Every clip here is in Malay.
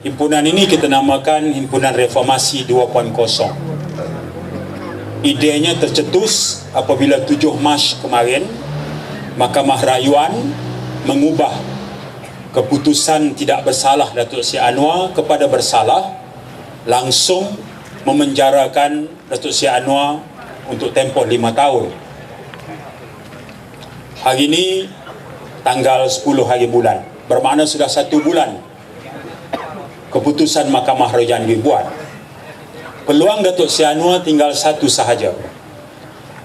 Himpunan ini kita namakan Himpunan Reformasi 2.0. Idenya tercetus apabila 7 Mac kemarin Mahkamah Rayuan mengubah keputusan tidak bersalah Datuk Seri Anwar kepada bersalah, langsung memenjarakan Datuk Seri Anwar untuk tempoh 5 tahun. Hari ini tanggal 10 hari bulan, bermakna sudah 1 bulan keputusan Mahkamah Rayuan dibuat. Peluang Datuk Seri Anwar tinggal satu sahaja,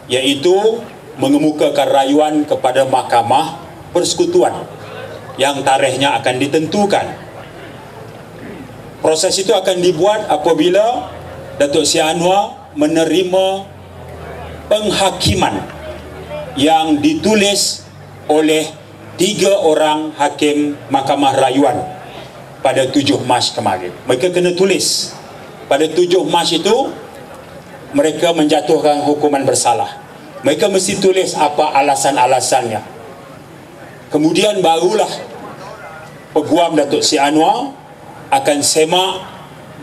iaitu mengemukakan rayuan kepada Mahkamah Persekutuan yang tarikhnya akan ditentukan. Proses itu akan dibuat apabila Datuk Seri Anwar menerima penghakiman yang ditulis oleh 3 orang hakim Mahkamah Rayuan pada 7 Mac kemarin. Mereka kena tulis. Pada 7 Mac itu mereka menjatuhkan hukuman bersalah. Mereka mesti tulis apa alasan-alasannya. Kemudian barulah Peguam Datuk Seri Anwar akan semak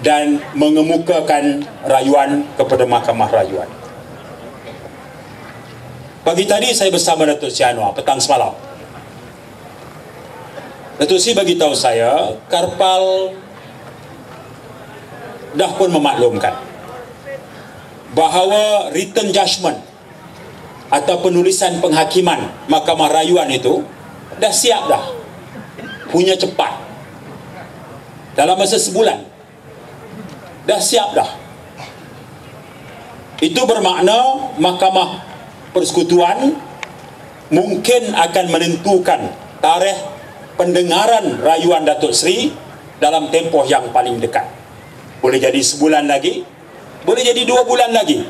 dan mengemukakan rayuan kepada Mahkamah Rayuan. Pagi tadi saya bersama Datuk Seri Anwar, petang semalam. Datuk Seri bagi tahu saya, Karpal dah pun memaklumkan bahawa written judgment atau penulisan penghakiman Mahkamah Rayuan itu dah siap dah, punya cepat, dalam masa sebulan dah siap dah. Itu bermakna Mahkamah Persekutuan mungkin akan menentukan tarikh pendengaran rayuan Datuk Seri dalam tempoh yang paling dekat. Boleh jadi sebulan lagi, boleh jadi 2 bulan lagi.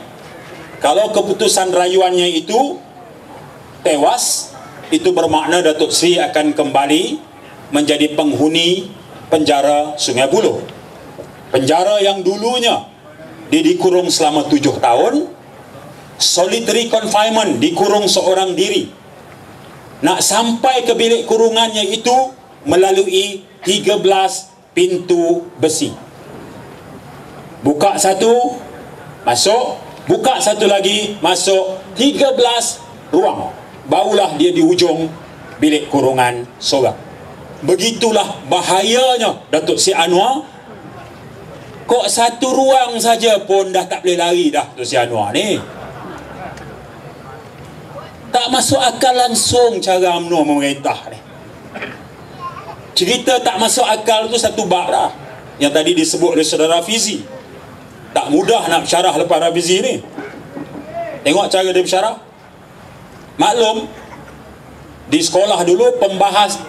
Kalau keputusan rayuannya itu tewas, itu bermakna Datuk Seri akan kembali menjadi penghuni penjara Sungai Buloh. Penjara yang dulunya dia dikurung selama 7 tahun, solitary confinement, dikurung seorang diri. Nak sampai ke bilik kurungannya itu melalui 13 pintu besi. Buka satu, masuk, buka satu lagi, masuk, 13 ruang. Barulah dia di hujung bilik kurungan seorang. Begitulah bahayanya Datuk Seri Anwar. Kok satu ruang saja pun dah tak boleh lari dah Datuk Seri Anwar ni. Tak masuk akal langsung cara UMNO memerintah ni. Cerita tak masuk akal tu satu bab dah, yang tadi disebut oleh saudara Fizi. Tak mudah nak bersyarah lepas Rafizi ni. Tengok cara dia bersyarah. Maklum, di sekolah dulu pembahas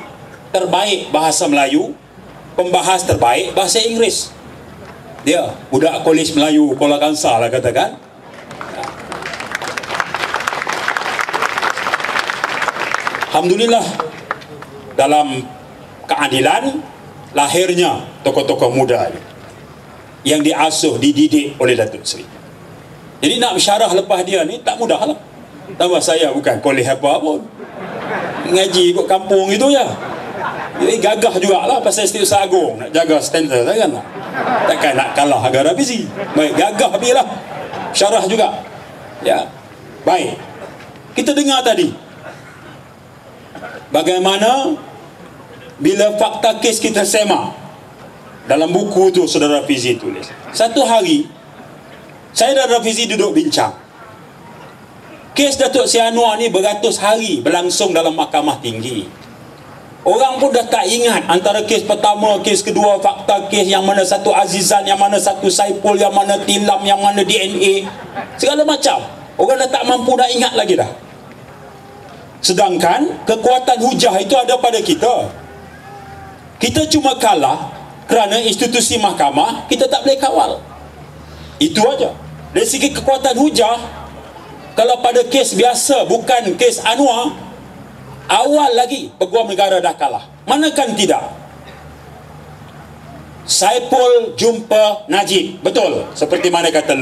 terbaik bahasa Melayu, pembahas terbaik bahasa Inggeris. Dia budak Kolej Melayu Kuala Kangsar lah katakan. Alhamdulillah, dalam keadilan lahirnya tokoh-tokoh muda yang diasuh, dididik oleh Datuk Seri. Jadi nak bersyarah lepas dia ni tak mudah lah. Tambah saya bukan kolej apa pun, ngaji ikut kampung itu ya. Jadi gagah jugalah pasal Setiausaha Agung nak jaga standard kan. Takkan nak kalah harga Rafizi. Baik, gagah biarlah. Syarah juga. Ya. Baik. Kita dengar tadi bagaimana bila fakta kes kita semak dalam buku tu saudara Fizi tulis. Satu hari saya dan Rafizi duduk bincang. Kes Datuk Seri Anwar ni beratus hari berlangsung dalam mahkamah tinggi. Orang pun dah tak ingat antara kes pertama, kes kedua, fakta kes yang mana satu Azizan, yang mana satu Saipul, yang mana tilam, yang mana DNA, segala macam. Orang dah tak mampu nak ingat lagi dah. Sedangkan kekuatan hujah itu ada pada kita. Kita cuma kalah kerana institusi mahkamah kita tak boleh kawal. Itu aja. Dari segi kekuatan hujah, kalau pada kes biasa bukan kes Anwar, awal lagi Peguam Negara dah kalah. Manakan tidak? Saipul jumpa Najib, betul seperti mana kata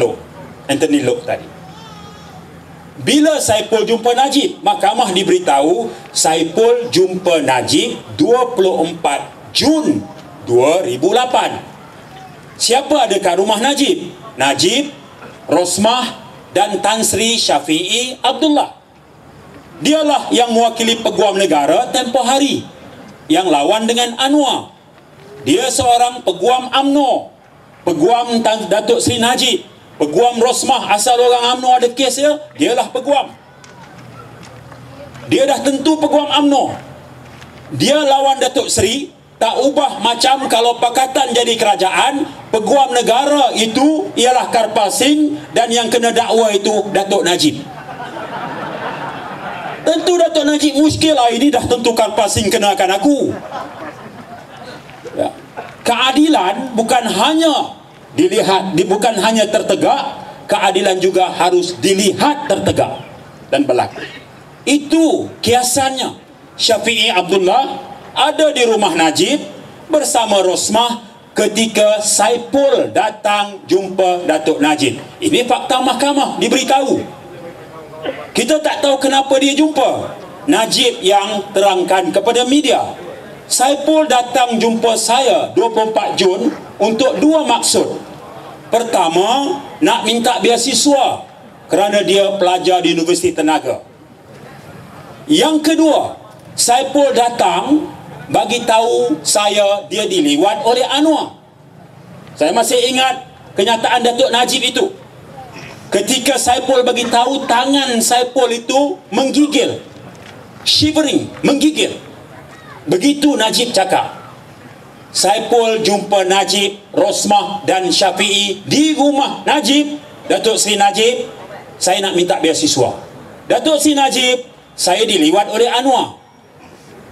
Anthony Loke tadi. Bila Saipul jumpa Najib, mahkamah diberitahu Saipul jumpa Najib 24 Jun 2008. Siapa ada kat rumah Najib? Najib, Rosmah dan Tan Sri Syafi'i Abdullah. Dialah yang mewakili Peguam Negara tempoh hari yang lawan dengan Anwar. Dia seorang peguam UMNO, peguam Datuk Seri Najib, peguam Rosmah. Asal orang UMNO ada kes dia, dialah peguam. Dia dah tentu peguam UMNO. Dia lawan Datuk Seri. Tak ubah macam kalau Pakatan jadi kerajaan, peguam negara itu ialah Karpal Singh dan yang kena dakwa itu Datuk Najib. Tentu Datuk Najib muskil lah, ini dah tentu Karpal Singh kenakan aku. Ya. Keadilan bukan hanya dilihat, bukan hanya tertegak, keadilan juga harus dilihat tertegak dan berlaku. Itu kiasannya. Syafi'i Abdullah ada di rumah Najib bersama Rosmah ketika Saipul datang jumpa Datuk Najib. Ini fakta mahkamah diberitahu. Kita tak tahu kenapa dia jumpa. Najib yang terangkan kepada media. Saipul datang jumpa saya 24 Jun untuk dua maksud. Pertama, nak minta beasiswa kerana dia pelajar di Universiti Tenaga. Yang kedua, Saipul datang bagi tahu saya dia diliwat oleh Anwar. Saya masih ingat kenyataan Datuk Najib itu. Ketika Saipul bagi tahu, tangan Saipul itu menggigil, shivering, menggigil. Begitu Najib cakap. Saipul jumpa Najib, Rosmah dan Syafi'i di rumah Najib. Datuk Seri Najib, saya nak minta beasiswa. Datuk Seri Najib, saya diliwat oleh Anwar.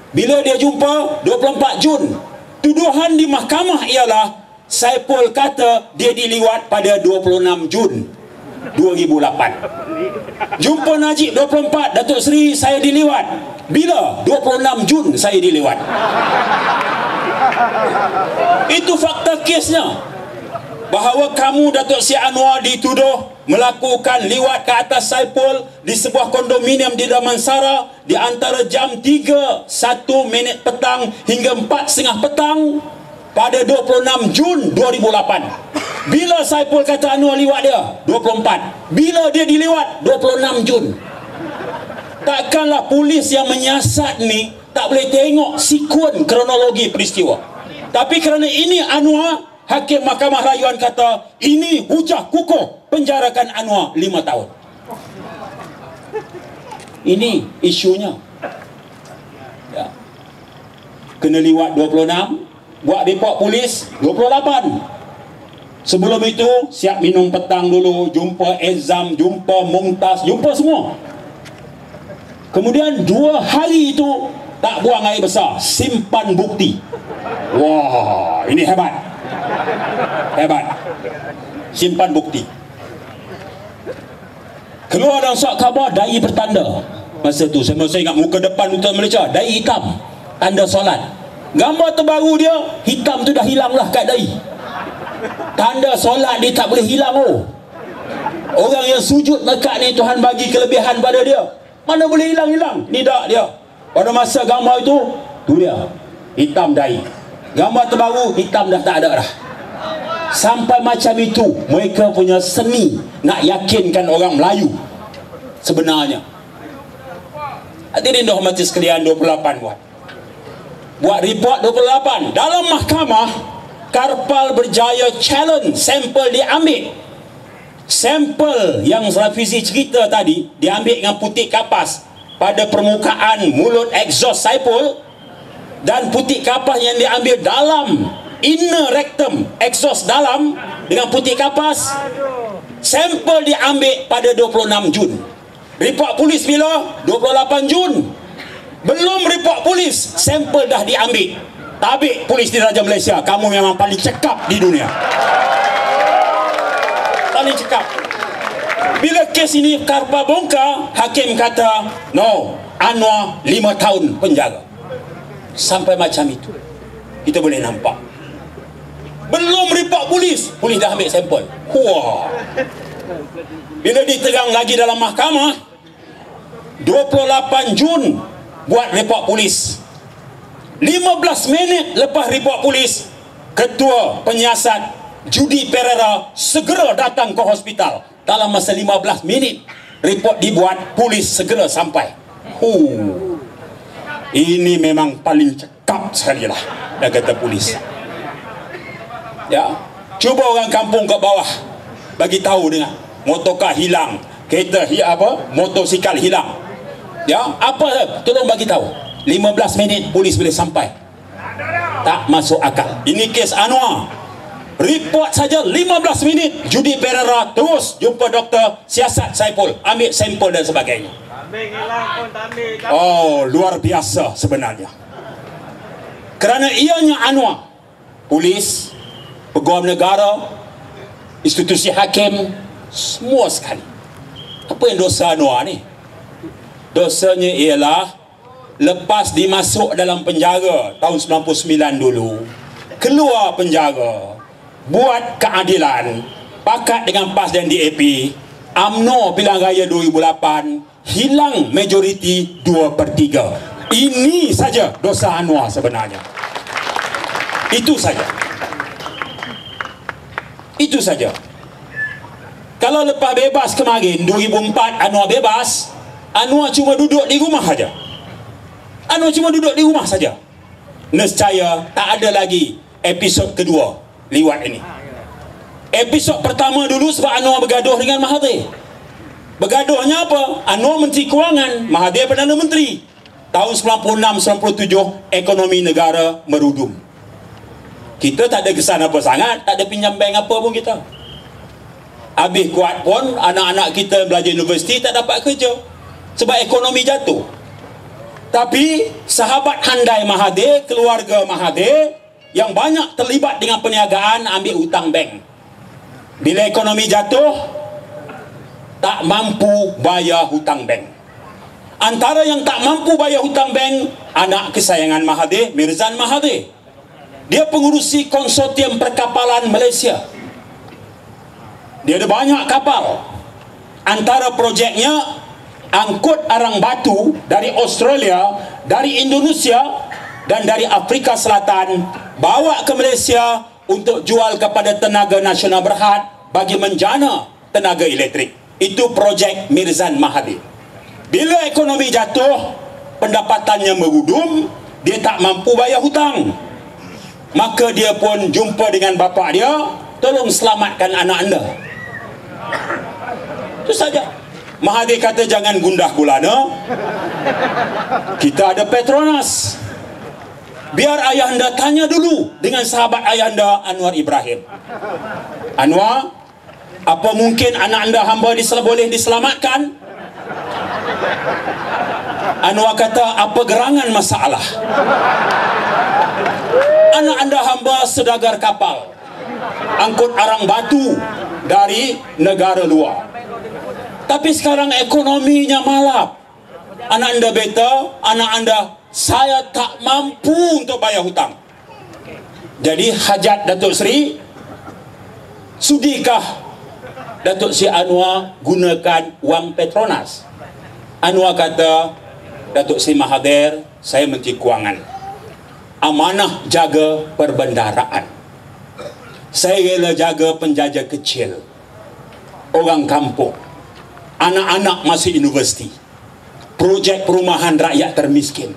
Bila dia jumpa 24 Jun, tuduhan di mahkamah ialah Saipul kata dia diliwat pada 26 Jun 2008. Jumpa Najib 24, Datuk Seri saya diliwat. Bila? 26 Jun saya diliwat. Itu fakta kesnya. Bahawa kamu Datuk Seri Anwar dituduh melakukan liwat ke atas Saipul di sebuah kondominium di Damansara di antara jam 3.01 petang hingga 4.30 petang pada 26 Jun 2008. Bila Saipul kata Anwar liwat dia? 24. Bila dia diliwat? 26 Jun. Takkanlah polis yang menyiasat ni tak boleh tengok sekuen kronologi peristiwa. Tapi kerana ini Anwar, Hakim Mahkamah Rayuan kata ini hujah kukuh, penjarakan Anwar 5 tahun. Ini isunya. Ya. Kena liwat 26, buat report polis 28. Sebelum itu siap minum petang dulu, jumpa Ezam, jumpa Mumtaz, jumpa semua. Kemudian 2 hari itu tak buang air besar, simpan bukti. Wah, ini hebat. Hebat. Simpan bukti. Keluar dalam surat khabar, dai bertanda. Masa tu saya masih ingat muka depan Utara Malaysia, dai hitam, tanda solat. Gambar terbaru dia, hitam tu dah hilang lah kat dai. Tanda solat dia tak boleh hilang. Oh, orang yang sujud dekat ni Tuhan bagi kelebihan pada dia. Mana boleh hilang-hilang? Ni dak dia. Pada masa gambar itu, tu dia, hitam dai. Gambar terbaru, hitam dah tak ada dah. Sampai macam itu mereka punya seni nak yakinkan orang Melayu sebenarnya. Hadirin dihormati sekalian, 28 buat report 28. Dalam mahkamah, Karpal berjaya challenge sampel diambil. Sampel yang Rafizi cerita tadi diambil dengan putih kapas pada permukaan mulut exhaust Saipul, dan putih kapas yang diambil dalam inner rectum exhaust dalam dengan putih kapas. Sampel diambil pada 26 Jun. Report polis bila? 28 Jun. Belum report polis, sampel dah diambil. Tabik polis di Raja Malaysia, kamu memang paling cekap di dunia. Paling cekap. Bila kes ini Karpal bongkar, hakim kata no, Anwar 5 tahun penjara. Sampai macam itu kita boleh nampak. Belum report polis, polis dah ambil sampel. Wah. Bila ditegang lagi dalam mahkamah, 28 Jun buat report polis. 15 minit lepas report polis, ketua penyiasat Judy Pereira segera datang ke hospital. Dalam masa 15 minit report dibuat, polis segera sampai. Ini memang paling cekap sekali lah, dah kata polis. Ya, cuba orang kampung kat bawah bagi tahu dengan motorkar hilang, kereta motosikal hilang. Ya, apa tolong bagi tahu. 15 minit polis boleh sampai. Tak masuk akal. Ini kes Anwar. Report saja 15 minit, Judy Pereira terus jumpa doktor, siasat Saipul, ambil sampel dan sebagainya. Oh, luar biasa sebenarnya. Kerana ianya Anwar, polis, peguam negara, institusi hakim, semua sekali. Apa yang dosa Anwar ni? Dosanya ialah lepas dimasuk dalam penjara tahun 99 dulu, keluar penjara, buat keadilan, pakat dengan PAS dan DAP, UMNO pilihan raya 2008, hilang majoriti 2/3. Ini saja dosa Anwar sebenarnya. Itu saja. Itu saja. Kalau lepas bebas kemarin 2004 Anwar bebas, Anwar cuma duduk di rumah saja. Anwar cuma duduk di rumah saja. Nescaya tak ada lagi episod kedua liwat ini. Episod pertama dulu sebab Anwar bergaduh dengan Mahathir. Bergaduhnya apa? Anwar Menteri Kewangan, Mahathir Perdana Menteri. Tahun 96-97 ekonomi negara merudum. Kita tak ada kesan apa sangat, tak ada pinjam bank apa pun kita. Habis kuat pun anak-anak kita belajar universiti tak dapat kerja sebab ekonomi jatuh. Tapi sahabat handai Mahathir, keluarga Mahathir yang banyak terlibat dengan perniagaan, ambil hutang bank. Bila ekonomi jatuh, tak mampu bayar hutang bank. Antara yang tak mampu bayar hutang bank, anak kesayangan Mahathir, Mirzan Mahathir. Dia pengurusi konsortium perkapalan Malaysia. Dia ada banyak kapal. Antara projeknya angkut arang batu dari Australia, dari Indonesia dan dari Afrika Selatan, bawa ke Malaysia untuk jual kepada tenaga nasional berhad bagi menjana tenaga elektrik. Itu projek Mirzan Mahathir. Bila ekonomi jatuh, pendapatannya merudum, dia tak mampu bayar hutang. Maka dia pun jumpa dengan bapa dia, tolong selamatkan anak anda. Itu saja. Mahathir kata jangan gundah gulana. Kita ada Petronas. Biar ayah anda tanya dulu dengan sahabat ayah anda Anwar Ibrahim. Anwar, apa mungkin anak anda hamba boleh diselamatkan? Anwar kata, apa gerangan masalah? Anak anda hamba sedagar kapal, angkut arang batu dari negara luar. Tapi sekarang ekonominya malap. Anak anda beta, anak anda, saya tak mampu untuk bayar hutang. Jadi hajat Datuk Seri, sudikah Datuk Seri Anwar gunakan wang Petronas? Anwar kata, Datuk Seri Mahathir, saya Menteri Kewangan, amanah jaga perbendaraan. Saya rela jaga penjajah kecil, orang kampung, anak-anak masih universiti, projek perumahan rakyat termiskin,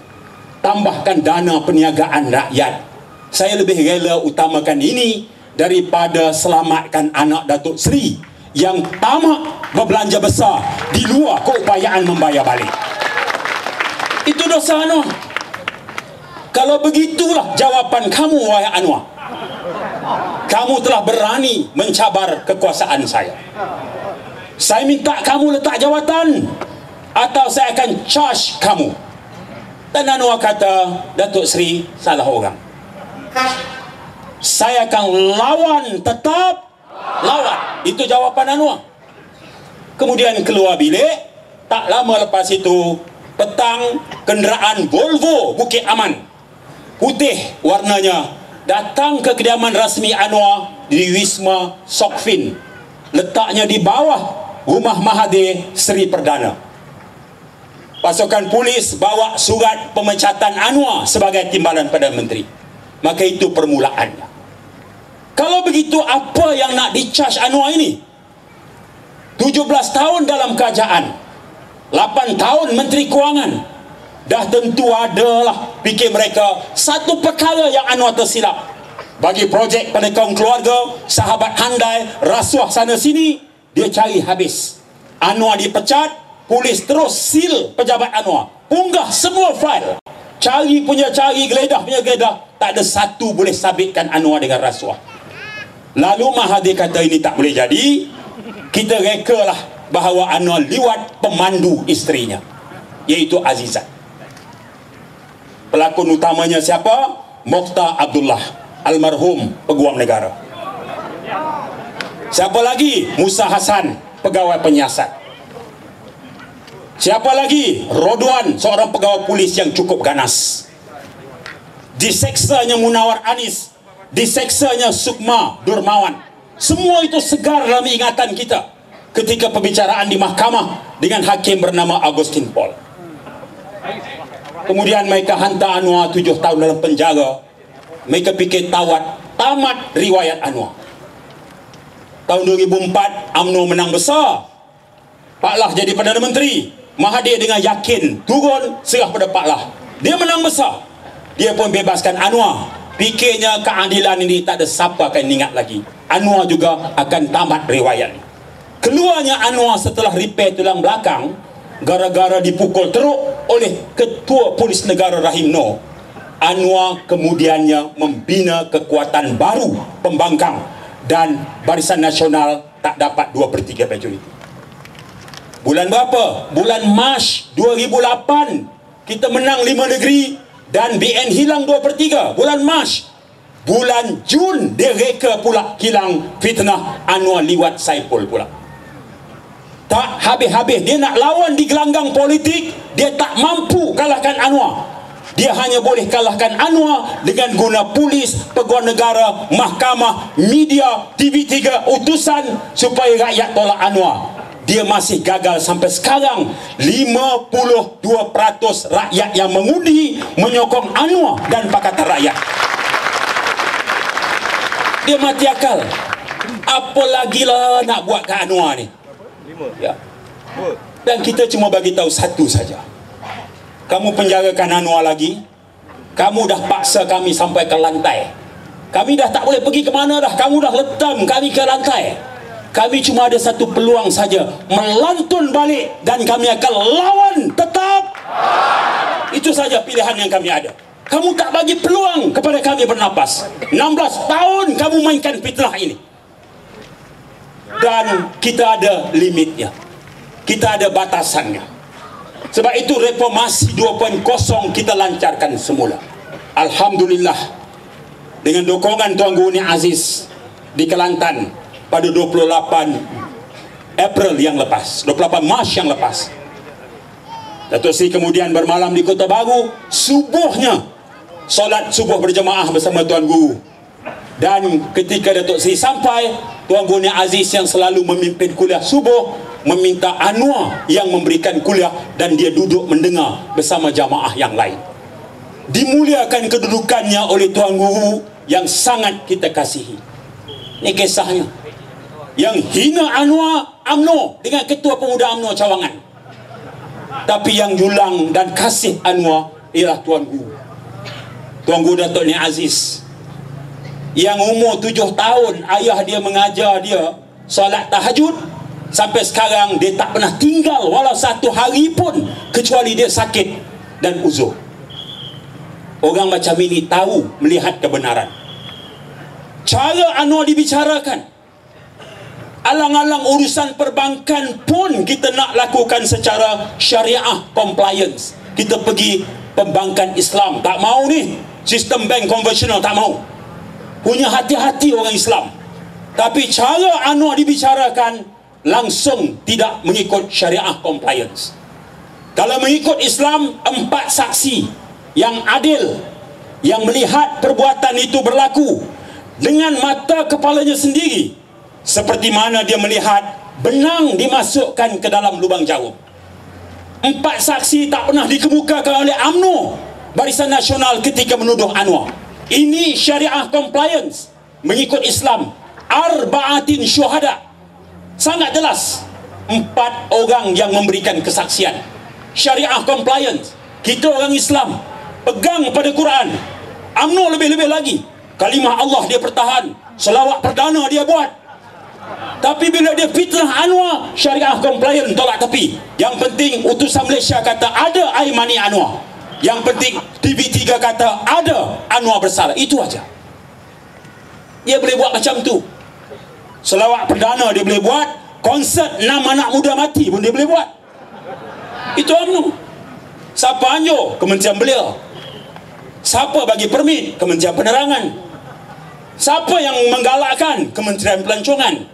tambahkan dana perniagaan rakyat. Saya lebih rela utamakan ini daripada selamatkan anak Datuk Seri yang tamak berbelanja besar di luar keupayaan membayar balik. Itu dosa Anwar. Kalau begitulah jawapan kamu, wahai Anwar, kamu telah berani mencabar kekuasaan saya. Saya minta kamu letak jawatan atau saya akan charge kamu. Dan Anwar kata, Datuk Seri salah orang. Saya akan lawan, tetap lawan. Itu jawapan Anwar. Kemudian keluar bilik. Tak lama lepas itu, petang, kenderaan Volvo Bukit Aman, putih warnanya, datang ke kediaman rasmi Anwar di Wisma Sokfin. Letaknya di bawah rumah Mahathir Seri Perdana. Pasukan polis bawa surat pemecatan Anwar sebagai timbalan Perdana Menteri. Maka itu permulaannya. Kalau begitu, apa yang nak di-charge Anwar ini? 17 tahun dalam kerajaan, 8 tahun Menteri Kewangan. Dah tentu adalah fikir mereka satu perkara yang Anwar tersilap. Bagi projek pada kaum keluarga, sahabat handai, rasuah sana sini, dia cari habis. Anwar dipecat, polis terus seal pejabat Anwar, unggah semua fail, cari punya cari, geledah punya geledah, tak ada satu boleh sabitkan Anwar dengan rasuah. Lalu Mahathir kata ini tak boleh jadi. Kita rekalah bahawa Anwar liwat pemandu isterinya, iaitu Azizat. Pelakon utamanya siapa? Mokhtar Abdullah, almarhum peguam negara. Siapa lagi? Musa Hasan, pegawai penyiasat. Siapa lagi? Rodwan, seorang pegawai polis yang cukup ganas. Diseksanya Munawar Anis, diseksanya Sukma Durmawan. Semua itu segar dalam ingatan kita ketika pembicaraan di mahkamah dengan hakim bernama Agustin Paul. Kemudian mereka hantar Anwar 7 tahun dalam penjara. Mereka fikir tamat riwayat Anwar. Tahun 2004 UMNO menang besar, Pak Lah jadi Perdana Menteri. Mahathir dengan yakin turun serah pada Pak Lah. Dia menang besar, dia pun bebaskan Anwar. Fikirnya keadilan ini tak ada siapa akan ingat lagi. Anwar juga akan tamat riwayat. Keluarnya Anwar setelah repair tulang belakang gara-gara dipukul teruk oleh Ketua Polis Negara Rahim Noor. Anwar kemudiannya membina kekuatan baru pembangkang, dan Barisan Nasional tak dapat 2/3 majoriti. Bulan berapa? Bulan Mac 2008 kita menang 5 negeri dan BN hilang 2/3. Bulan Mac. Bulan Jun dia reka pula hilang fitnah Anwar liwat Saipul pula. Tak habis-habis dia nak lawan di gelanggang politik, dia tak mampu kalahkan Anwar. Dia hanya boleh kalahkan Anwar dengan guna polis, peguam negara, mahkamah, media, TV3, utusan supaya rakyat tolak Anwar. Dia masih gagal sampai sekarang. 52% rakyat yang mengundi menyokong Anwar dan Pakatan Rakyat. Dia mati akal. Apa lagi lah nak buat ke Anwar ni? Ya. Dan kita cuma bagi tahu satu saja. Kamu penjarakan Anwar lagi, kamu dah paksa kami sampai ke lantai. Kami dah tak boleh pergi ke mana dah. Kamu dah letam kami ke lantai. Kami cuma ada satu peluang saja, melantun balik, dan kami akan lawan tetap. Itu saja pilihan yang kami ada. Kamu tak bagi peluang kepada kami bernapas. 16 tahun kamu mainkan fitnah ini. Dan kita ada limitnya, kita ada batasannya. Sebab itu reformasi 2.0 kita lancarkan semula. Alhamdulillah, dengan dukungan Tuan Guru Nik Aziz di Kelantan pada 28 April yang lepas, 28 Mac yang lepas, Datuk Seri kemudian bermalam di Kota Baru. Subuhnya solat subuh berjemaah bersama Tuan Guru. Dan ketika Datuk Seri sampai, Tuan Guru Nik Aziz yang selalu memimpin kuliah subuh meminta Anwar yang memberikan kuliah, dan dia duduk mendengar bersama jamaah yang lain. Dimuliakan kedudukannya oleh Tuan Guru yang sangat kita kasihi. Ini kisahnya. Yang hina Anwar, UMNO dengan Ketua Pemuda UMNO Cawangan. Tapi yang julang dan kasih Anwar ialah Tuan Guru. Tuan Guru Datuk Nik Aziz, yang umur 7 tahun ayah dia mengajar dia solat tahajud, sampai sekarang dia tak pernah tinggal walau satu hari pun kecuali dia sakit dan uzur. Orang macam ini tahu melihat kebenaran. Cara Anwar dibicarakan, alang-alang urusan perbankan pun kita nak lakukan secara syariah compliance. Kita pergi pembankan Islam, tak mau ni. Sistem bank konvensional tak mau. Punya hati-hati orang Islam. Tapi cara Anwar dibicarakan langsung tidak mengikut syariah compliance. Kalau mengikut Islam, 4 saksi yang adil, yang melihat perbuatan itu berlaku dengan mata kepalanya sendiri, seperti mana dia melihat benang dimasukkan ke dalam lubang jarum. 4 saksi tak pernah dikemukakan oleh UMNO, Barisan Nasional, ketika menuduh Anwar. Ini syariah compliance. mengikut Islam, arba'atin syuhada. Sangat jelas, 4 orang yang memberikan kesaksian. Syariah compliant. Kita orang Islam pegang pada Quran. UMNO lebih-lebih lagi, kalimah Allah dia pertahan, selawat perdana dia buat. Tapi bila dia fitnah Anwar, syariah compliant tolak tepi. Yang penting utusan Malaysia kata ada air mani Anwar. Yang penting TV3 kata ada Anwar bersalah. Itu aja. Dia boleh buat macam tu. Selawat perdana dia boleh buat, konsert 6 anak muda mati pun dia boleh buat. Itu UMNO. Siapa anjur? Kementerian Belia. Siapa bagi permit? Kementerian Penerangan. Siapa yang menggalakkan? Kementerian Pelancongan.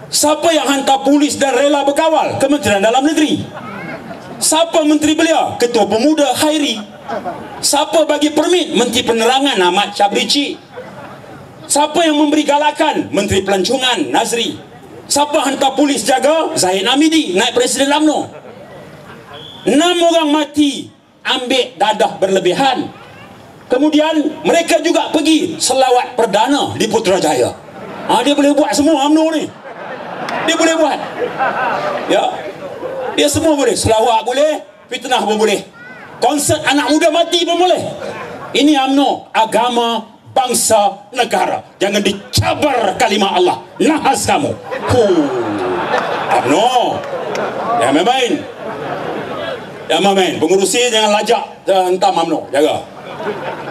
Siapa yang hantar polis dan rela berkawal? Kementerian Dalam Negeri. Siapa Menteri Belia? Ketua Pemuda Khairi. Siapa bagi permit? Menteri Penerangan Ahmad Syabrici. Siapa yang memberi galakan? Menteri Pelancongan Nazri. Siapa hantar polis jaga? Zahid Hamidi, naib Presiden UMNO. 6 orang mati, ambil dadah berlebihan. Kemudian mereka juga pergi selawat perdana di Putrajaya. Dia boleh buat semua UMNO ni. Dia boleh buat. Ya. Dia semua boleh. Selawat boleh, fitnah pun boleh. Konsert anak muda mati pun boleh. Ini UMNO, agama, bangsa, negara. Jangan dicabar kalimah Allah. Nahas kamu. UMNO. Jangan main-main. Jangan main-main. Pengurusi jangan lajak. Hentam UMNO. Jaga.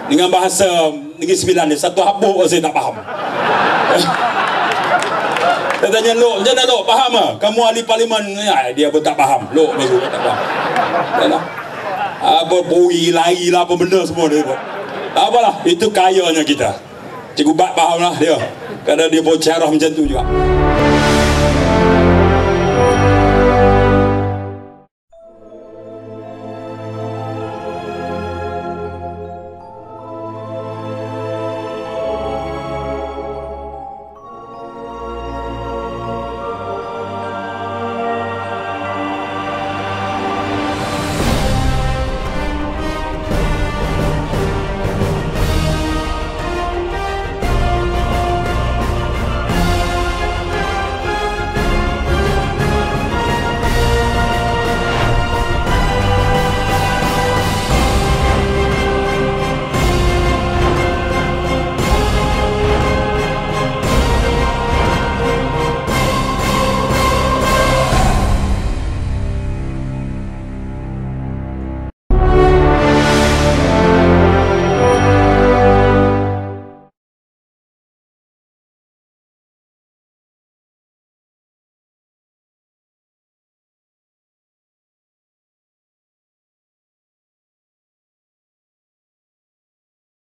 Dengan bahasa Negeri Sembilan ni, satu habuk saya tak faham. Saya tanya Lok, macam mana Lok? Faham tak? Kamu ahli parlimen. Dia pun tak faham. Lok baru tak faham. Yalah. Apa bui, lari lah, apa benda semua dia buat. Tak apalah, itu kayanya kita. Cikgu Bat faham lah dia. Kerana dia bercarah macam tu juga.